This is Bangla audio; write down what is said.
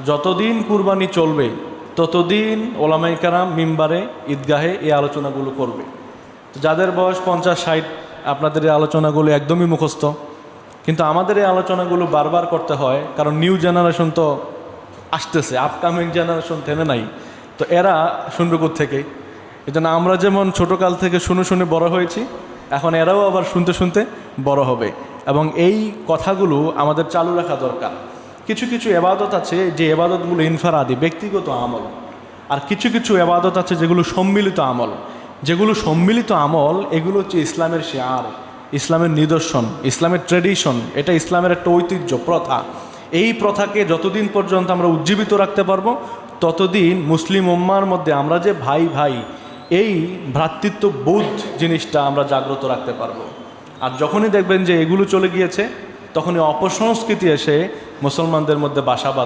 যতদিন কুরবানি চলবে ততদিন ওলামায়ে কেরাম মিম্বারে ঈদগাহে এই আলোচনাগুলো করবে। তো যাদের বয়স 50-60, আপনাদের এই আলোচনাগুলো একদমই মুখস্থ, কিন্তু আমাদের এই আলোচনাগুলো বারবার করতে হয়, কারণ নিউ জেনারেশন তো আসতেছে, আপকামিং জেনারেশন থেমে নাই, তো এরা শুনবে কোত্থেকে? এই জন্য আমরা যেমন ছোটোকাল থেকে শুনে শুনে বড় হয়েছি, এখন এরাও আবার শুনতে শুনতে বড় হবে, এবং এই কথাগুলো আমাদের চালু রাখা দরকার। কিছু কিছু এবাদত আছে যে এবাদতগুলো ইনফারাদি, ব্যক্তিগত আমল, আর কিছু কিছু এবাদত আছে যেগুলো সম্মিলিত আমল। যেগুলো সম্মিলিত আমল এগুলো হচ্ছে ইসলামের শিআর, ইসলামের নিদর্শন, ইসলামের ট্র্যাডিশন, এটা ইসলামের একটা ঐতিহ্য, প্রথা। এই প্রথাকে যতদিন পর্যন্ত আমরা উজ্জীবিত রাখতে পারবো ততদিন মুসলিম উম্মার মধ্যে আমরা যে ভাই ভাই, এই ভ্রাতৃত্ববোধ জিনিসটা আমরা জাগ্রত রাখতে পারবো। আর যখনই দেখবেন যে এগুলো চলে গিয়েছে, তখনই অপসংস্কৃতি এসে মুসলমানদের মধ্যে বাসা বাঁধে।